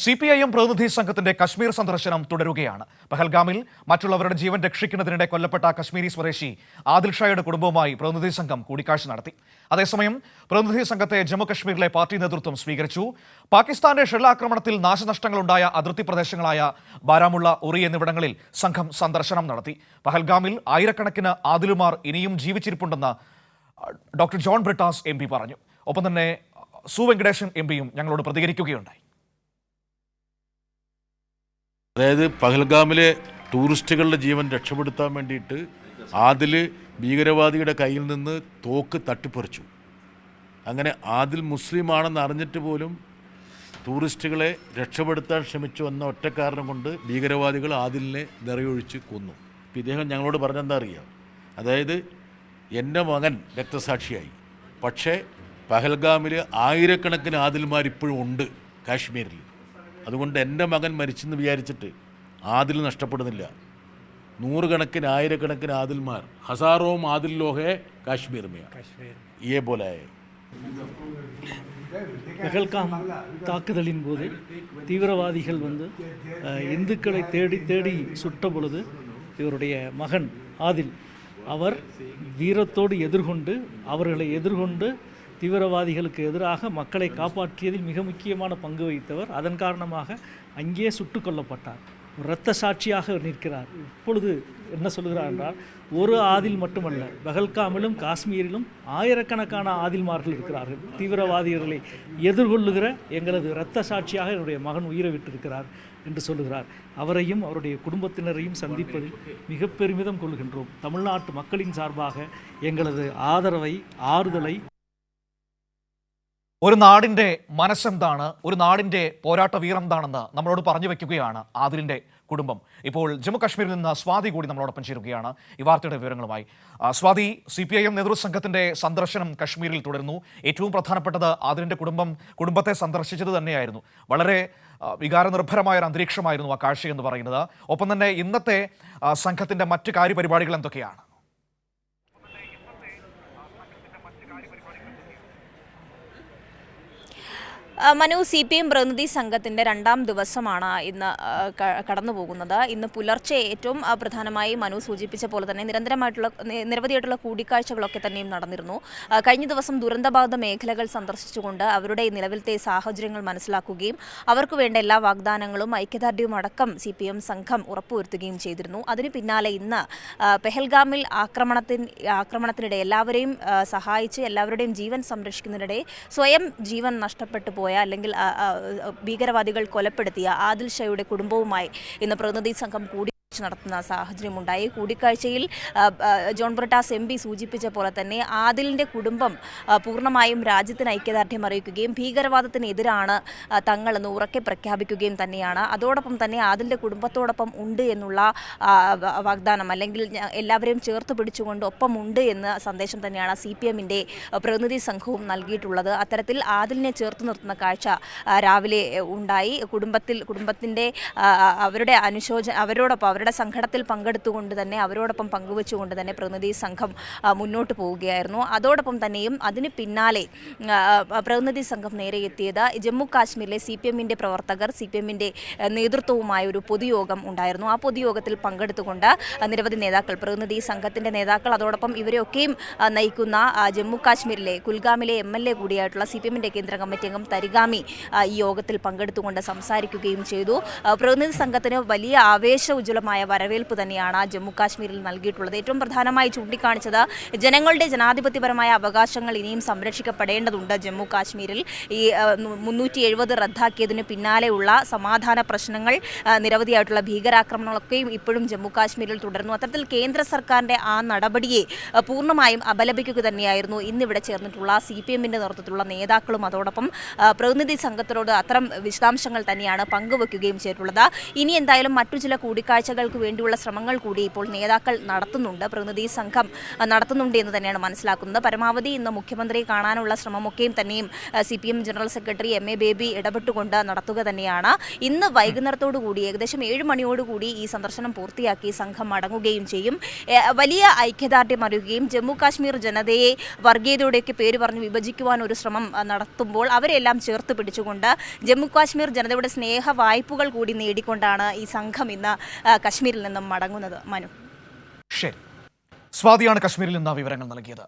CPIM പ്രതിനിധി സംഘത്തിന്റെ കശ്മീർ സന്ദർശനം തുടരുകയാണ്. പഹൽഗാമിൽ മറ്റുള്ളവരുടെ ജീവൻ രക്ഷിക്കുന്നതിനിടെ കൊല്ലപ്പെട്ട കശ്മീരി സ്വദേശി ആദിൽ ഷായുടെ കുടുംബവുമായി പ്രതിനിധി സംഘം കൂടിക്കാഴ്ച നടത്തി. അതേസമയം പ്രതിനിധി സംഘത്തെ ജമ്മുകശ്മീരിലെ പാർട്ടി നേതൃത്വം സ്വീകരിച്ചു. പാകിസ്ഥാന്റെ ഷെല്ലാക്രമണത്തിൽ നാശനഷ്ടങ്ങളുണ്ടായ അതിർത്തി പ്രദേശങ്ങളായ ബാരാമുള്ള, ഉറി എന്നിവിടങ്ങളിൽ സംഘം സന്ദർശനം നടത്തി. പഹൽഗാമിൽ ആയിരക്കണക്കിന് ആദിലുമാർ ഇനിയും ജീവിച്ചിരിപ്പുണ്ടെന്ന് ഡോക്ടർ ജോൺ ബ്രിട്ടാസ് MP പറഞ്ഞു. ഒപ്പം തന്നെ സു വെങ്കടേശൻ MPയും ഞങ്ങളോട് പ്രതികരിക്കുകയുണ്ടായി. അതായത് പഹൽഗാമിലെ ടൂറിസ്റ്റുകളുടെ ജീവൻ രക്ഷപ്പെടുത്താൻ വേണ്ടിയിട്ട് ആദിൽ ഭീകരവാദിയുടെ കയ്യിൽ നിന്ന് തോക്ക് തട്ടിപ്പറിച്ചു. അങ്ങനെ ആദിൽ മുസ്ലിമാണെന്ന് അറിഞ്ഞിട്ട് പോലും ടൂറിസ്റ്റുകളെ രക്ഷപ്പെടുത്താൻ ശ്രമിച്ചു എന്ന ഒറ്റ കാരണം കൊണ്ട് ഭീകരവാദികൾ ആദിലിനെ നിറയൊഴിച്ച് കൊന്നു. ഇപ്പം ഇദ്ദേഹം ഞങ്ങളോട് പറഞ്ഞെന്താ അറിയാം, അതായത് എൻ്റെ മകൻ രക്തസാക്ഷിയായി, പക്ഷേ പഹൽഗാമിൽ ആയിരക്കണക്കിന് ആദിൽമാർ ഇപ്പോഴും ഉണ്ട് കാശ്മീരിൽ. അതുകൊണ്ട് എൻ്റെ മകൻ മരിച്ചെന്ന് വിചാരിച്ചിട്ട് ആദിൽ നഷ്ടപ്പെടുന്നില്ല. നൂറുകണക്കിന് ആയിരക്കണക്കിന് ആദിൽമാർ ഹസാറോം ആദിൽ ലോഹേ കാശ്മീർ മേ ये बोला है. பஹல்காம் தாக்குதலின் போது தீவிரவாதிகள் இந்துக்களை தேடி தேடி சுட்ட பொழுது இவருடைய மகன் ஆதில் அவர் வீரத்தோடு அவர்களை எதிர்கொண்டு தீவிரவாதிகளுக்கு எதிராக மக்களை காப்பாற்றியதில் மிக முக்கியமான பங்கு வகித்தவர். அதன் காரணமாக அங்கே சுட்டுக் கொல்லப்பட்டார். இரத்த சாட்சியாக நிற்கிறார். இப்பொழுது என்ன சொல்கிறார் என்றால், ஒரு ஆதில் மட்டுமல்ல, பஹல்காமிலும் காஷ்மீரிலும் ஆயிரக்கணக்கான ஆதில்மார்கள் இருக்கிறார்கள். தீவிரவாதிகளை எதிர்கொள்ளுகிற எங்களது இரத்த சாட்சியாக என்னுடைய மகன் உயிரை விட்டிருக்கிறார் என்று சொல்லுகிறார். அவரையும் அவருடைய குடும்பத்தினரையும் சந்திப்பதில் மிக பெருமிதம் கொள்கின்றோம். தமிழ்நாட்டு மக்களின் சார்பாக எங்களது ஆதரவை, ആറുതலை. ഒരു നാടിൻ്റെ മനസ്സെന്താണ്, ഒരു നാടിൻ്റെ പോരാട്ട വീറെന്താണെന്ന് നമ്മളോട് പറഞ്ഞു വയ്ക്കുകയാണ് ആദിലിൻ്റെ കുടുംബം. ഇപ്പോൾ ജമ്മു കാശ്മീരിൽ നിന്ന് സ്വാതി കൂടി നമ്മളോടൊപ്പം ചേരുകയാണ് ഈ വാർത്തയുടെ വിവരങ്ങളുമായി. സ്വാതി, CPIM നേതൃസംഘത്തിൻ്റെ സന്ദർശനം കശ്മീരിൽ തുടരുന്നു. ഏറ്റവും പ്രധാനപ്പെട്ടത് ആദിലിൻ്റെ കുടുംബത്തെ സന്ദർശിച്ചത് തന്നെയായിരുന്നു. വളരെ വികാരനിർഭരമായ ഒരു അന്തരീക്ഷമായിരുന്നു ആ കാഴ്ചയെന്ന് പറയുന്നത്. ഒപ്പം തന്നെ ഇന്നത്തെ സംഘത്തിൻ്റെ മറ്റ് കാര്യപരിപാടികൾ എന്തൊക്കെയാണ്? മനു, CPIM പ്രതിനിധി സംഘത്തിൻ്റെ രണ്ടാം ദിവസമാണ് ഇന്ന് കടന്നു പോകുന്നത്. ഇന്ന് പുലർച്ചെ ഏറ്റവും പ്രധാനമായി മനു സൂചിപ്പിച്ച പോലെ തന്നെ നിരവധിയായിട്ടുള്ള കൂടിക്കാഴ്ചകളൊക്കെ തന്നെയും നടന്നിരുന്നു. കഴിഞ്ഞ ദിവസം ദുരന്തബാധിത മേഖലകൾ സന്ദർശിച്ചുകൊണ്ട് അവരുടെ നിലവിലത്തെ സാഹചര്യങ്ങൾ മനസ്സിലാക്കുകയും അവർക്ക് വേണ്ട എല്ലാ വാഗ്ദാനങ്ങളും ഐക്യദാർഢ്യവും അടക്കം CPIM സംഘം ഉറപ്പുവരുത്തുകയും ചെയ്തിരുന്നു. അതിന് പിന്നാലെ ഇന്ന് പെഹൽഗാമിൽ ആക്രമണത്തിനിടെ എല്ലാവരെയും സഹായിച്ച് എല്ലാവരുടെയും ജീവൻ സംരക്ഷിക്കുന്നതിനിടെ സ്വയം ജീവൻ നഷ്ടപ്പെട്ടു പോയ അല്ലെങ്കിൽ ഭീകരവാദികൾ കൊലപ്പെടുത്തിയ ആദിൽ ഷായുടെ കുടുംബവുമായി ഇന്ന് പ്രതിനിധി സംഘം നടത്തുന്ന സാഹചര്യമുണ്ടായി. കൂടിക്കാഴ്ചയിൽ ജോൺ ബ്രിട്ടാസ് MP സൂചിപ്പിച്ച പോലെ തന്നെ ആദിലിൻ്റെ കുടുംബം പൂർണ്ണമായും രാജ്യത്തിന് ഐക്യദാർഢ്യം അറിയിക്കുകയും ഭീകരവാദത്തിനെതിരാണ് തങ്ങളെന്ന് ഉറക്കെ പ്രഖ്യാപിക്കുകയും തന്നെയാണ്. അതോടൊപ്പം തന്നെ ആദിലിൻ്റെ കുടുംബത്തോടൊപ്പം ഉണ്ട് എന്നുള്ള വാഗ്ദാനം, അല്ലെങ്കിൽ എല്ലാവരെയും ചേർത്ത് പിടിച്ചുകൊണ്ട് ഒപ്പമുണ്ട് എന്ന സന്ദേശം തന്നെയാണ് CPIMൻ്റെ പ്രതിനിധി സംഘവും നൽകിയിട്ടുള്ളത്. അത്തരത്തിൽ ആദിലിനെ ചേർത്ത് നിർത്തുന്ന കാഴ്ച രാവിലെ ഉണ്ടായി. കുടുംബത്തിൻ്റെ അവരോടൊപ്പം അവരുടെ സങ്കടത്തിൽ പങ്കെടുത്തുകൊണ്ട് തന്നെ അവരോടൊപ്പം പങ്കുവെച്ചുകൊണ്ട് തന്നെ പ്രതിനിധി സംഘം മുന്നോട്ട് പോവുകയായിരുന്നു. അതോടൊപ്പം തന്നെയും അതിന് പിന്നാലെ പ്രതിനിധി സംഘം നേരെ എത്തിയത് ജമ്മു കാശ്മീരിലെ CPIMൻ്റെ പ്രവർത്തകർ, CPIMൻ്റെ നേതൃത്വവുമായ ഒരു പൊതുയോഗം ഉണ്ടായിരുന്നു. ആ പൊതുയോഗത്തിൽ പങ്കെടുത്തുകൊണ്ട് നിരവധി നേതാക്കൾ, പ്രതിനിധി സംഘത്തിൻ്റെ നേതാക്കൾ, അതോടൊപ്പം ഇവരെയൊക്കെയും നയിക്കുന്ന ജമ്മു കാശ്മീരിലെ കുൽഗാമിലെ MLA കൂടിയായിട്ടുള്ള CPIMൻ്റെ കേന്ദ്ര കമ്മിറ്റി അംഗം തരിഗാമി ഈ യോഗത്തിൽ പങ്കെടുത്തുകൊണ്ട് സംസാരിക്കുകയും ചെയ്തു. പ്രതിനിധി സംഘത്തിന് വലിയ ഉജ്ജ്വലമായ വരവേൽപ്പ് തന്നെയാണ് ജമ്മു കാശ്മീരിൽ നൽകിയിട്ടുള്ളത്. ഏറ്റവും പ്രധാനമായി ചൂണ്ടിക്കാണിച്ചത് ജനങ്ങളുടെ ജനാധിപത്യപരമായ അവകാശങ്ങൾ ഇനിയും സംരക്ഷിക്കപ്പെടേണ്ടതുണ്ട് ജമ്മു കാശ്മീരിൽ. ഈ 370 റദ്ദാക്കിയതിന് പിന്നാലെയുള്ള സമാധാന പ്രശ്നങ്ങൾ, നിരവധിയായിട്ടുള്ള ഭീകരാക്രമണങ്ങളൊക്കെയും ഇപ്പോഴും ജമ്മു കാശ്മീരിൽ തുടരുന്നു. അത്തരത്തിൽ കേന്ദ്ര സർക്കാരിൻ്റെ ആ നടപടിയെ പൂർണ്ണമായും അപലപിക്കുക തന്നെയായിരുന്നു ഇന്നിവിടെ ചേർന്നിട്ടുള്ള CPIMൻ്റെ നേതൃത്വത്തിലുള്ള നേതാക്കളും അതോടൊപ്പം പ്രതിനിധി സംഘത്തിനോട് അത്തരം വിശദാംശങ്ങൾ തന്നെയാണ് പങ്കുവെക്കുകയും ചെയ്തിട്ടുള്ളത്. ഇനി എന്തായാലും മറ്റു ചില കൂടിക്കാഴ്ചകൾ കൂടിക്കാഴ്ചകൾക്ക് വേണ്ടിയുള്ള ശ്രമങ്ങൾ കൂടി ഇപ്പോൾ നേതാക്കൾ നടത്തുന്നുണ്ട്, പ്രതിനിധി സംഘം നടത്തുന്നുണ്ട് എന്ന് തന്നെയാണ് മനസ്സിലാക്കുന്നത്. പരമാവധി ഇന്ന് മുഖ്യമന്ത്രിയെ കാണാനുള്ള ശ്രമമൊക്കെയും തന്നെയും CPM general secretary MA Baby ഇടപെട്ടുകൊണ്ട് നടത്തുക തന്നെയാണ്. ഇന്ന് വൈകുന്നേരത്തോടു കൂടി ഏകദേശം 7 മണിയോടുകൂടി ഈ സന്ദർശനം പൂർത്തിയാക്കി സംഘം മടങ്ങുകയും ചെയ്യും. വലിയ ഐക്യദാർഢ്യം അറിയുകയും ജമ്മു കാശ്മീർ ജനതയെ വർഗീയതയുടെയൊക്കെ പേര് പറഞ്ഞ് വിഭജിക്കുവാൻ ഒരു ശ്രമം നടത്തുമ്പോൾ അവരെല്ലാം ചേർത്ത് പിടിച്ചുകൊണ്ട് ജമ്മു കാശ്മീർ ജനതയുടെ സ്നേഹ വായ്പകൾ കൂടി നേടിക്കൊണ്ടാണ് ഈ സംഘം ഇന്ന് കശ്മീരിൽ നിന്നും മടങ്ങുന്നത്. മനു, ശരി, സ്വാതിയാണ് കശ്മീരിൽ നിന്ന് വിവരങ്ങൾ നൽകിയത്.